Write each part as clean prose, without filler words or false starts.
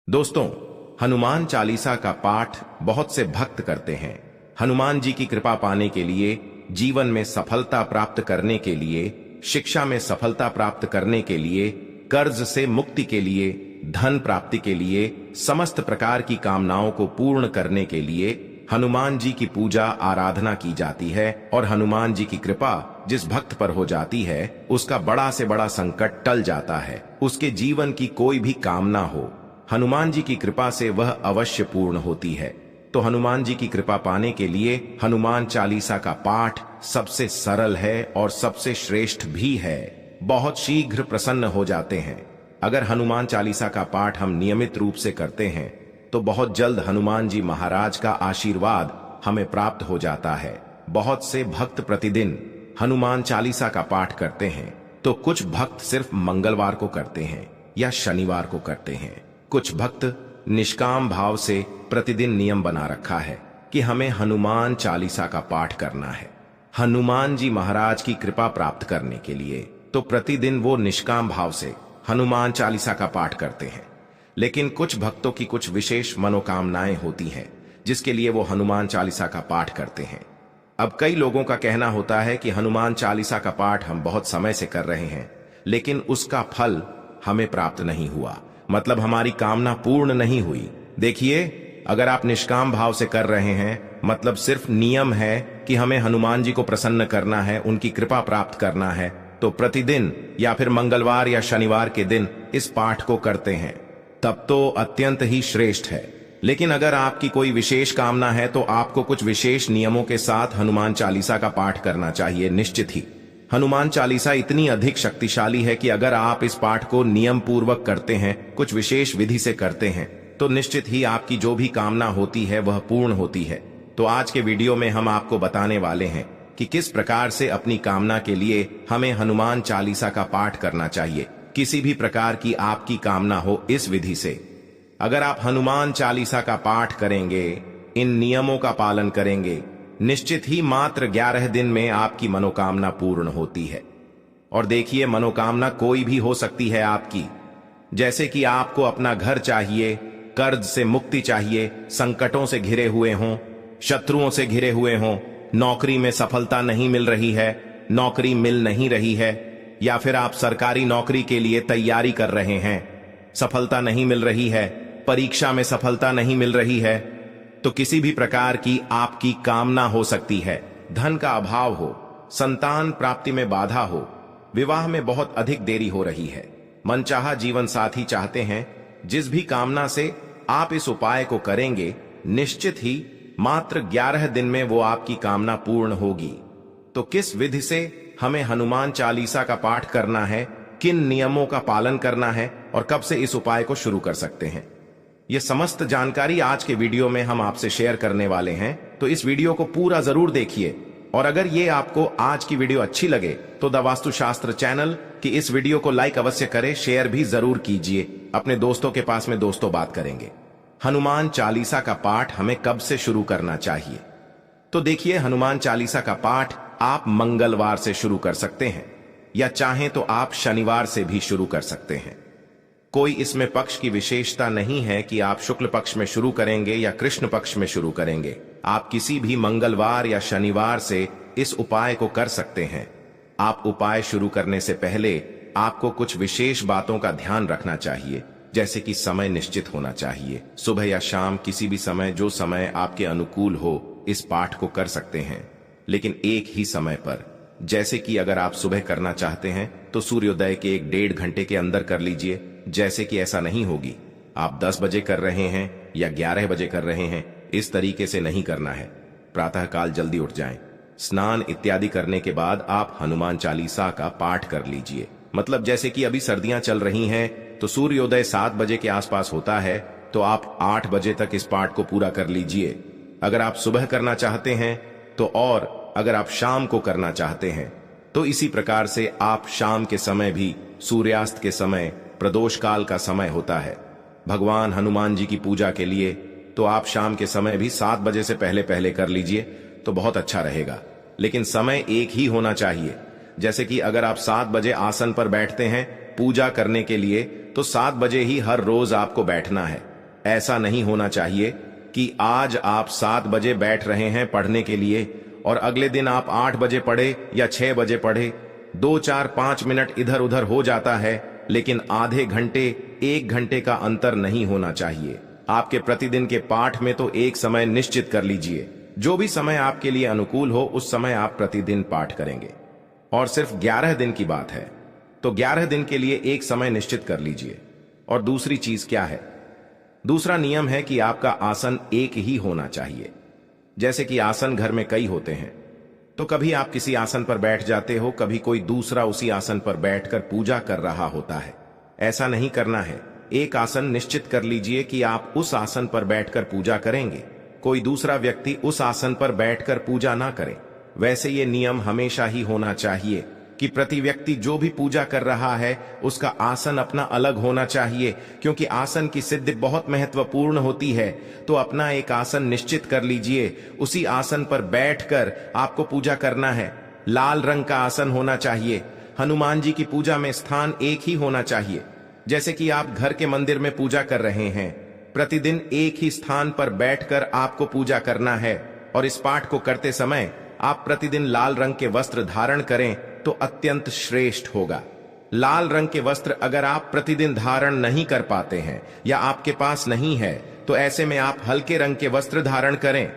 दोस्तों, हनुमान चालीसा का पाठ बहुत से भक्त करते हैं। हनुमान जी की कृपा पाने के लिए, जीवन में सफलता प्राप्त करने के लिए, शिक्षा में सफलता प्राप्त करने के लिए, कर्ज से मुक्ति के लिए, धन प्राप्ति के लिए, समस्त प्रकार की कामनाओं को पूर्ण करने के लिए हनुमान जी की पूजा आराधना की जाती है। और हनुमान जी की कृपा जिस भक्त पर हो जाती है, उसका बड़ा से बड़ा संकट टल जाता है। उसके जीवन की कोई भी कामना हो, हनुमान जी की कृपा से वह अवश्य पूर्ण होती है। तो हनुमान जी की कृपा पाने के लिए हनुमान चालीसा का पाठ सबसे सरल है और सबसे श्रेष्ठ भी है। बहुत शीघ्र प्रसन्न हो जाते हैं। अगर हनुमान चालीसा का पाठ हम नियमित रूप से करते हैं तो बहुत जल्द हनुमान जी महाराज का आशीर्वाद हमें प्राप्त हो जाता है। बहुत से भक्त प्रतिदिन हनुमान चालीसा का पाठ करते हैं, तो कुछ भक्त सिर्फ मंगलवार को करते हैं या शनिवार को करते हैं। कुछ भक्त निष्काम भाव से प्रतिदिन नियम बना रखा है कि हमें हनुमान चालीसा का पाठ करना है हनुमान जी महाराज की कृपा प्राप्त करने के लिए। तो प्रतिदिन वो निष्काम भाव से हनुमान चालीसा का पाठ करते हैं। लेकिन कुछ भक्तों की कुछ विशेष मनोकामनाएं होती हैं, जिसके लिए वो हनुमान चालीसा का पाठ करते हैं। अब कई लोगों का कहना होता है कि हनुमान चालीसा का पाठ हम बहुत समय से कर रहे हैं, लेकिन उसका फल हमें प्राप्त नहीं हुआ, मतलब हमारी कामना पूर्ण नहीं हुई। देखिए, अगर आप निष्काम भाव से कर रहे हैं, मतलब सिर्फ नियम है कि हमें हनुमान जी को प्रसन्न करना है, उनकी कृपा प्राप्त करना है, तो प्रतिदिन या फिर मंगलवार या शनिवार के दिन इस पाठ को करते हैं, तब तो अत्यंत ही श्रेष्ठ है। लेकिन अगर आपकी कोई विशेष कामना है तो आपको कुछ विशेष नियमों के साथ हनुमान चालीसा का पाठ करना चाहिए। निश्चित ही हनुमान चालीसा इतनी अधिक शक्तिशाली है कि अगर आप इस पाठ को नियम पूर्वक करते हैं, कुछ विशेष विधि से करते हैं, तो निश्चित ही आपकी जो भी कामना होती है वह पूर्ण होती है। तो आज के वीडियो में हम आपको बताने वाले हैं कि किस प्रकार से अपनी कामना के लिए हमें हनुमान चालीसा का पाठ करना चाहिए। किसी भी प्रकार की आपकी कामना हो, इस विधि से अगर आप हनुमान चालीसा का पाठ करेंगे, इन नियमों का पालन करेंगे, निश्चित ही मात्र 11 दिन में आपकी मनोकामना पूर्ण होती है। और देखिए, मनोकामना कोई भी हो सकती है आपकी, जैसे कि आपको अपना घर चाहिए, कर्ज से मुक्ति चाहिए, संकटों से घिरे हुए हों, शत्रुओं से घिरे हुए हों, नौकरी में सफलता नहीं मिल रही है, नौकरी मिल नहीं रही है, या फिर आप सरकारी नौकरी के लिए तैयारी कर रहे हैं, सफलता नहीं मिल रही है, परीक्षा में सफलता नहीं मिल रही है, तो किसी भी प्रकार की आपकी कामना हो सकती है। धन का अभाव हो, संतान प्राप्ति में बाधा हो, विवाह में बहुत अधिक देरी हो रही है, मनचाहा जीवन साथी चाहते हैं। जिस भी कामना से आप इस उपाय को करेंगे, निश्चित ही मात्र 11 दिन में वो आपकी कामना पूर्ण होगी। तो किस विधि से हमें हनुमान चालीसा का पाठ करना है, किन नियमों का पालन करना है और कब से इस उपाय को शुरू कर सकते हैं, ये समस्त जानकारी आज के वीडियो में हम आपसे शेयर करने वाले हैं। तो इस वीडियो को पूरा जरूर देखिए। और अगर ये आपको आज की वीडियो अच्छी लगे तो द वास्तु शास्त्र चैनल की इस वीडियो को लाइक अवश्य करें, शेयर भी जरूर कीजिए अपने दोस्तों के पास में। दोस्तों, बात करेंगे हनुमान चालीसा का पाठ हमें कब से शुरू करना चाहिए। तो देखिए, हनुमान चालीसा का पाठ आप मंगलवार से शुरू कर सकते हैं, या चाहें तो आप शनिवार से भी शुरू कर सकते हैं। कोई इसमें पक्ष की विशेषता नहीं है कि आप शुक्ल पक्ष में शुरू करेंगे या कृष्ण पक्ष में शुरू करेंगे। आप किसी भी मंगलवार या शनिवार से इस उपाय को कर सकते हैं। आप उपाय शुरू करने से पहले आपको कुछ विशेष बातों का ध्यान रखना चाहिए, जैसे कि समय निश्चित होना चाहिए। सुबह या शाम, किसी भी समय, जो समय आपके अनुकूल हो, इस पाठ को कर सकते हैं, लेकिन एक ही समय पर। जैसे कि अगर आप सुबह करना चाहते हैं तो सूर्योदय के 1-1.5 घंटे के अंदर कर लीजिए। जैसे कि ऐसा नहीं होगी आप 10 बजे कर रहे हैं या 11 बजे कर रहे हैं, इस तरीके से नहीं करना है। प्रातःकाल जल्दी उठ जाएं, स्नान इत्यादि करने के बाद आप हनुमान चालीसा का पाठ कर लीजिए। मतलब जैसे कि अभी सर्दियां चल रही हैं तो सूर्योदय 7 बजे के आसपास होता है, तो आप 8 बजे तक इस पाठ को पूरा कर लीजिए। अगर आप सुबह करना चाहते हैं तो, और अगर आप शाम को करना चाहते हैं तो इसी प्रकार से आप शाम के समय भी, सूर्यास्त के समय, प्रदोष काल का समय होता है भगवान हनुमान जी की पूजा के लिए, तो आप शाम के समय भी 7 बजे से पहले पहले कर लीजिए तो बहुत अच्छा रहेगा। लेकिन समय एक ही होना चाहिए। जैसे कि अगर आप 7 बजे आसन पर बैठते हैं पूजा करने के लिए, तो 7 बजे ही हर रोज आपको बैठना है। ऐसा नहीं होना चाहिए कि आज आप 7 बजे बैठ रहे हैं पढ़ने के लिए और अगले दिन आप 8 बजे पढ़े या 6 बजे पढ़े। 2, 4, 5 मिनट इधर उधर हो जाता है, लेकिन आधे घंटे 1 घंटे का अंतर नहीं होना चाहिए। आपके प्रतिदिन के पाठ में तो एक समय निश्चित कर लीजिए। जो भी समय आपके लिए अनुकूल हो उस समय आप प्रतिदिन पाठ करेंगे। और सिर्फ 11 दिन की बात है तो 11 दिन के लिए एक समय निश्चित कर लीजिए। और दूसरी चीज क्या है? दूसरा नियम है कि आपका आसन एक ही होना चाहिए। जैसे कि आसन घर में कई होते हैं, तो कभी आप किसी आसन पर बैठ जाते हो, कभी कोई दूसरा उसी आसन पर बैठकर पूजा कर रहा होता है। ऐसा नहीं करना है। एक आसन निश्चित कर लीजिए कि आप उस आसन पर बैठकर पूजा करेंगे, कोई दूसरा व्यक्ति उस आसन पर बैठकर पूजा ना करे। वैसे ये नियम हमेशा ही होना चाहिए कि प्रति व्यक्ति जो भी पूजा कर रहा है उसका आसन अपना अलग होना चाहिए, क्योंकि आसन की सिद्धि बहुत महत्वपूर्ण होती है। तो अपना एक आसन निश्चित कर लीजिए, उसी आसन पर बैठकर आपको पूजा करना है। लाल रंग का आसन होना चाहिए। हनुमान जी की पूजा में स्थान एक ही होना चाहिए। जैसे कि आप घर के मंदिर में पूजा कर रहे हैं, प्रतिदिन एक ही स्थान पर बैठकर आपको पूजा करना है। और इस पाठ को करते समय आप प्रतिदिन लाल रंग के वस्त्र धारण करें तो अत्यंत श्रेष्ठ होगा। लाल रंग के वस्त्र अगर आप प्रतिदिन धारण नहीं कर पाते हैं या आपके पास नहीं है, तो ऐसे में आप हल्के रंग के वस्त्र धारण करें।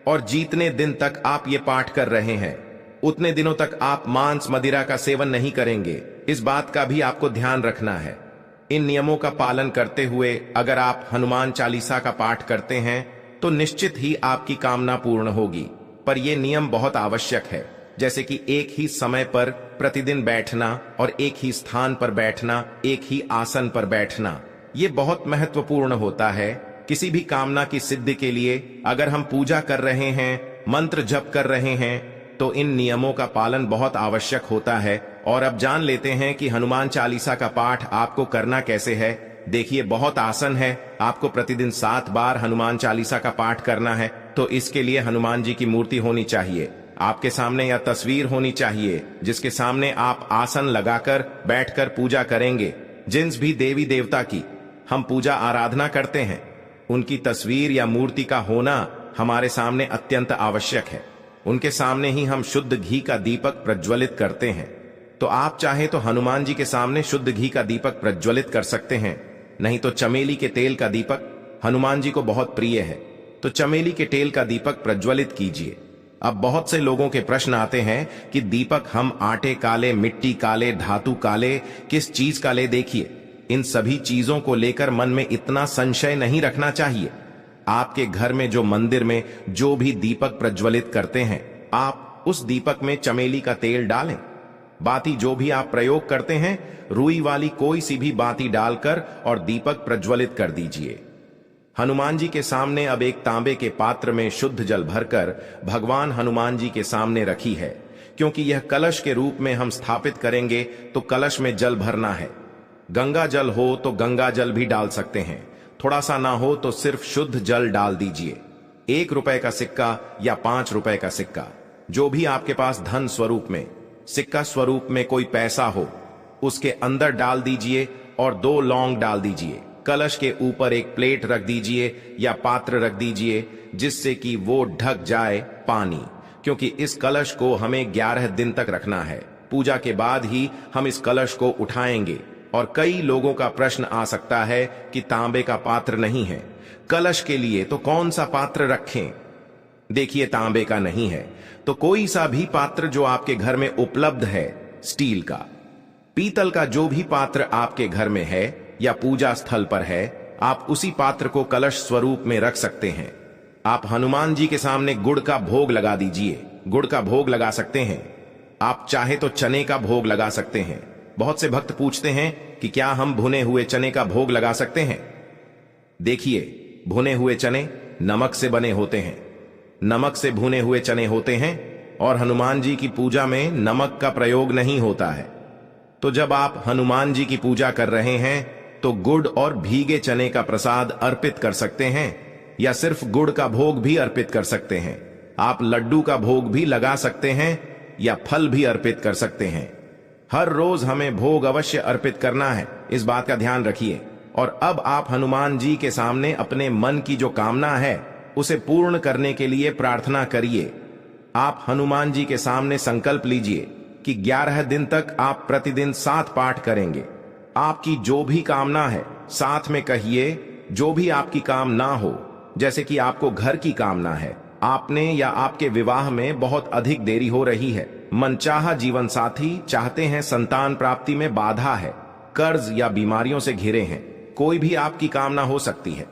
और जितने दिन तक आप ये पाठ कर रहे हैं उतने दिनों तक आप मांस मदिरा का सेवन नहीं करेंगे। इस बात का भी आपको ध्यान रखना है। इन नियमों का पालन करते हुए अगर आप हनुमान चालीसा का पाठ करते हैं तो निश्चित ही आपकी कामना पूर्ण होगी। पर यह नियम बहुत आवश्यक है, जैसे कि एक ही समय पर प्रतिदिन बैठना और एक ही स्थान पर बैठना, एक ही आसन पर बैठना, ये बहुत महत्वपूर्ण होता है। किसी भी कामना की सिद्धि के लिए अगर हम पूजा कर रहे हैं, मंत्र जप कर रहे हैं, तो इन नियमों का पालन बहुत आवश्यक होता है। और अब जान लेते हैं कि हनुमान चालीसा का पाठ आपको करना कैसे है। देखिए, बहुत आसान है। आपको प्रतिदिन 7 बार हनुमान चालीसा का पाठ करना है। तो इसके लिए हनुमान जी की मूर्ति होनी चाहिए आपके सामने, या तस्वीर होनी चाहिए जिसके सामने आप आसन लगाकर बैठकर पूजा करेंगे। जिन भी देवी देवता की हम पूजा आराधना करते हैं, उनकी तस्वीर या मूर्ति का होना हमारे सामने अत्यंत आवश्यक है। उनके सामने ही हम शुद्ध घी का दीपक प्रज्वलित करते हैं। तो आप चाहे तो हनुमान जी के सामने शुद्ध घी का दीपक प्रज्वलित कर सकते हैं, नहीं तो चमेली के तेल का दीपक हनुमान जी को बहुत प्रिय है, तो चमेली के तेल का दीपक प्रज्वलित कीजिए। अब बहुत से लोगों के प्रश्न आते हैं कि दीपक हम आटे काले, मिट्टी काले, धातु काले, किस चीज काले? देखिए, इन सभी चीजों को लेकर मन में इतना संशय नहीं रखना चाहिए। आपके घर में जो मंदिर में जो भी दीपक प्रज्वलित करते हैं, आप उस दीपक में चमेली का तेल डालें। बाती जो भी आप प्रयोग करते हैं, रुई वाली कोई सी भी बाती डालकर और दीपक प्रज्वलित कर दीजिए। हनुमान जी के सामने अब एक तांबे के पात्र में शुद्ध जल भरकर भगवान हनुमान जी के सामने रखी है। क्योंकि यह कलश के रूप में हम स्थापित करेंगे, तो कलश में जल भरना है। गंगा जल हो तो गंगा जल भी डाल सकते हैं, थोड़ा सा ना हो तो सिर्फ शुद्ध जल डाल दीजिए। 1 रुपए का सिक्का या 5 रुपए का सिक्का, जो भी आपके पास धन स्वरूप में, सिक्का स्वरूप में कोई पैसा हो, उसके अंदर डाल दीजिए और 2 लौंग डाल दीजिए। कलश के ऊपर एक प्लेट रख दीजिए या पात्र रख दीजिए, जिससे कि वो ढक जाए पानी। क्योंकि इस कलश को हमें 11 दिन तक रखना है। पूजा के बाद ही हम इस कलश को उठाएंगे। और कई लोगों का प्रश्न आ सकता है कि तांबे का पात्र नहीं है, कलश के लिए तो कौन सा पात्र रखें? देखिए, तांबे का नहीं है तो कोई सा भी पात्र जो आपके घर में उपलब्ध है, स्टील का, पीतल का, जो भी पात्र आपके घर में है या पूजा स्थल पर है, आप उसी पात्र को कलश स्वरूप में रख सकते हैं। आप हनुमान जी के सामने गुड़ का भोग लगा दीजिए। गुड़ का भोग लगा सकते हैं। आप चाहे तो चने का भोग लगा सकते हैं। बहुत से भक्त पूछते हैं कि क्या हम भुने हुए चने का भोग लगा सकते हैं? देखिए, भुने हुए चने नमक से बने होते हैं, नमक से भुने हुए चने होते हैं, और हनुमान जी की पूजा में नमक का प्रयोग नहीं होता है। तो जब आप हनुमान जी की पूजा कर रहे हैं तो गुड़ और भीगे चने का प्रसाद अर्पित कर सकते हैं, या सिर्फ गुड़ का भोग भी अर्पित कर सकते हैं। आप लड्डू का भोग भी लगा सकते हैं या फल भी अर्पित कर सकते हैं। हर रोज हमें भोग अवश्य अर्पित करना है, इस बात का ध्यान रखिए। और अब आप हनुमान जी के सामने अपने मन की जो कामना है उसे पूर्ण करने के लिए प्रार्थना करिए। आप हनुमान जी के सामने संकल्प लीजिए कि 11 दिन तक आप प्रतिदिन 7 पाठ करेंगे। आपकी जो भी कामना है साथ में कहिए। जो भी आपकी काम ना हो, जैसे कि आपको घर की कामना है, आपने या आपके विवाह में बहुत अधिक देरी हो रही है, मनचाहा जीवन साथी चाहते हैं, संतान प्राप्ति में बाधा है, कर्ज या बीमारियों से घिरे हैं, कोई भी आपकी कामना हो सकती है।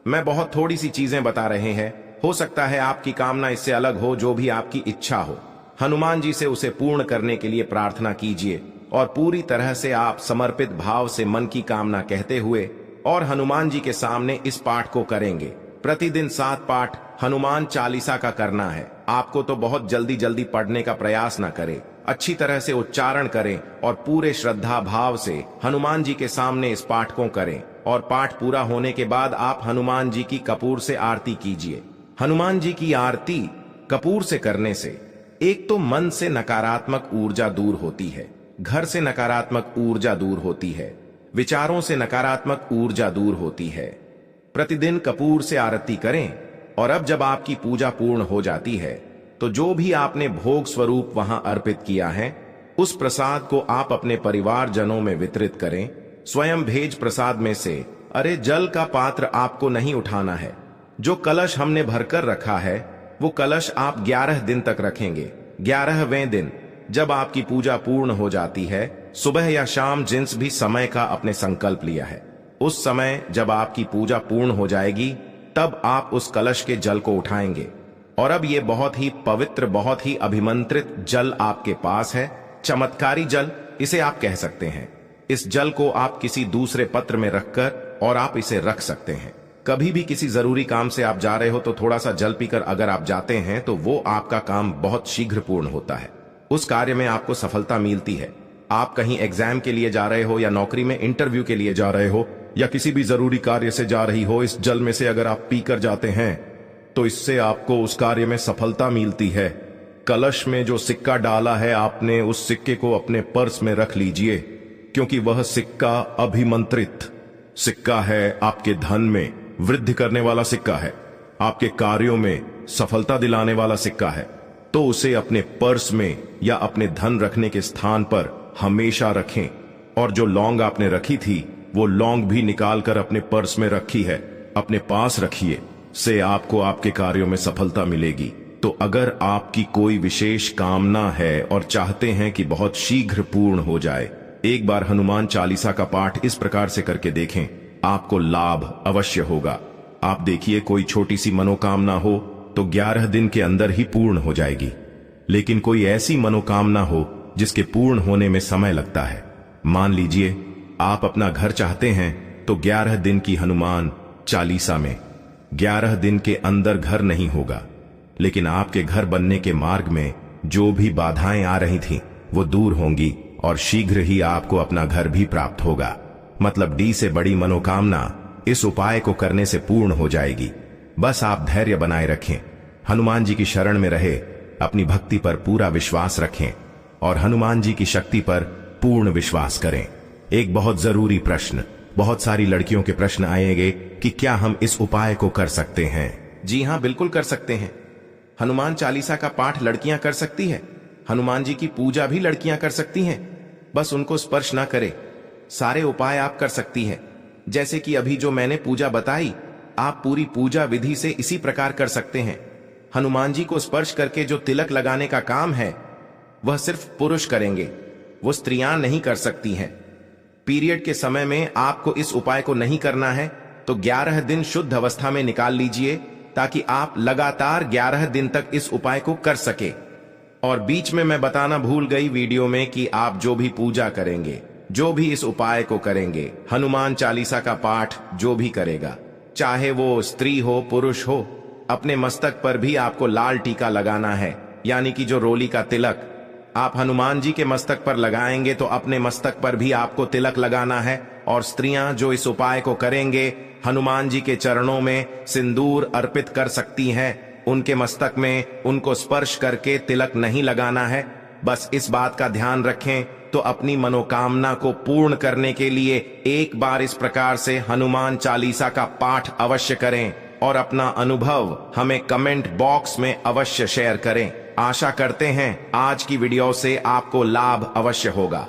मैं बहुत थोड़ी सी चीजें बता रहे हैं, हो सकता है आपकी कामना इससे अलग हो। जो भी आपकी इच्छा हो, हनुमान जी से उसे पूर्ण करने के लिए प्रार्थना कीजिए और पूरी तरह से आप समर्पित भाव से मन की कामना कहते हुए और हनुमान जी के सामने इस पाठ को करेंगे। प्रतिदिन 7 पाठ हनुमान चालीसा का करना है। आपको तो बहुत जल्दी जल्दी पढ़ने का प्रयास न करें, अच्छी तरह से उच्चारण करें और पूरे श्रद्धा भाव से हनुमान जी के सामने इस पाठ को करें। और पाठ पूरा होने के बाद आप हनुमान जी की कपूर से आरती कीजिए। हनुमान जी की आरती कपूर से करने से एक तो मन से नकारात्मक ऊर्जा दूर होती है, घर से नकारात्मक ऊर्जा दूर होती है, विचारों से नकारात्मक ऊर्जा दूर होती है। प्रतिदिन कपूर से आरती करें और अब जब आपकी पूजा पूर्ण हो जाती है तो जो भी आपने भोग स्वरूप वहां अर्पित किया है उस प्रसाद को आप अपने परिवार जनों में वितरित करें। स्वयं भेज प्रसाद में से अरे जल का पात्र आपको नहीं उठाना है। जो कलश हमने भरकर रखा है वो कलश आप 11 दिन तक रखेंगे। 11वें दिन जब आपकी पूजा पूर्ण हो जाती है, सुबह या शाम जिस भी समय का अपने संकल्प लिया है, उस समय जब आपकी पूजा पूर्ण हो जाएगी तब आप उस कलश के जल को उठाएंगे। और अब ये बहुत ही पवित्र, बहुत ही अभिमंत्रित जल आपके पास है, चमत्कारी जल इसे आप कह सकते हैं। इस जल को आप किसी दूसरे पत्र में रखकर और आप इसे रख सकते हैं। कभी भी किसी जरूरी काम से आप जा रहे हो तो थोड़ा सा जल पीकर अगर आप जाते हैं तो वो आपका काम बहुत शीघ्र पूर्ण होता है, उस कार्य में आपको सफलता मिलती है। आप कहीं एग्जाम के लिए जा रहे हो या नौकरी में इंटरव्यू के लिए जा रहे हो या किसी भी जरूरी कार्य से जा रही हो, इस जल में से अगर आप पीकर जाते हैं तो इससे आपको उस कार्य में सफलता मिलती है। कलश में जो सिक्का डाला है आपने, उस सिक्के को अपने पर्स में रख लीजिए, क्योंकि वह सिक्का अभिमंत्रित सिक्का है, आपके धन में वृद्धि करने वाला सिक्का है, आपके कार्यों में सफलता दिलाने वाला सिक्का है। तो उसे अपने पर्स में या अपने धन रखने के स्थान पर हमेशा रखें। और जो लौंग आपने रखी थी वो लौंग भी निकालकर अपने पर्स में रखी है, अपने पास रखिए, से आपको आपके कार्यों में सफलता मिलेगी। तो अगर आपकी कोई विशेष कामना है और चाहते हैं कि बहुत शीघ्र पूर्ण हो जाए, एक बार हनुमान चालीसा का पाठ इस प्रकार से करके देखें, आपको लाभ अवश्य होगा। आप देखिए, कोई छोटी सी मनोकामना हो तो 11 दिन के अंदर ही पूर्ण हो जाएगी, लेकिन कोई ऐसी मनोकामना हो जिसके पूर्ण होने में समय लगता है। मान लीजिए आप अपना घर चाहते हैं तो 11 दिन की हनुमान चालीसा में 11 दिन के अंदर घर नहीं होगा, लेकिन आपके घर बनने के मार्ग में जो भी बाधाएं आ रही थीं वो दूर होंगी और शीघ्र ही आपको अपना घर भी प्राप्त होगा। मतलब डी से बड़ी मनोकामना इस उपाय को करने से पूर्ण हो जाएगी। बस आप धैर्य बनाए रखें, हनुमान जी की शरण में रहे, अपनी भक्ति पर पूरा विश्वास रखें और हनुमान जी की शक्ति पर पूर्ण विश्वास करें। एक बहुत जरूरी प्रश्न, बहुत सारी लड़कियों के प्रश्न आएंगे कि क्या हम इस उपाय को कर सकते हैं? जी हां, बिल्कुल कर सकते हैं। हनुमान चालीसा का पाठ लड़कियां कर सकती है, हनुमान जी की पूजा भी लड़कियां कर सकती हैं, बस उनको स्पर्श ना करें। सारे उपाय आप कर सकती है। जैसे कि अभी जो मैंने पूजा बताई, आप पूरी पूजा विधि से इसी प्रकार कर सकते हैं। हनुमान जी को स्पर्श करके जो तिलक लगाने का काम है वह सिर्फ पुरुष करेंगे, वो स्त्रियां नहीं कर सकती हैं। पीरियड के समय में आपको इस उपाय को नहीं करना है तो 11 दिन शुद्ध अवस्था में निकाल लीजिए, ताकि आप लगातार 11 दिन तक इस उपाय को कर सके। और बीच में मैं बताना भूल गई वीडियो में कि आप जो भी पूजा करेंगे, जो भी इस उपाय को करेंगे, हनुमान चालीसा का पाठ जो भी करेगा, चाहे वो स्त्री हो पुरुष हो, अपने मस्तक पर भी आपको लाल टीका लगाना है, यानी कि जो रोली का तिलक आप हनुमान जी के मस्तक पर लगाएंगे तो अपने मस्तक पर भी आपको तिलक लगाना है। और स्त्रियां जो इस उपाय को करेंगे हनुमान जी के चरणों में सिंदूर अर्पित कर सकती हैं, उनके मस्तक में उनको स्पर्श करके तिलक नहीं लगाना है। बस इस बात का ध्यान रखें तो अपनी मनोकामना को पूर्ण करने के लिए एक बार इस प्रकार से हनुमान चालीसा का पाठ अवश्य करें और अपना अनुभव हमें कमेंट बॉक्स में अवश्य शेयर करें। आशा करते हैं आज की वीडियो से आपको लाभ अवश्य होगा।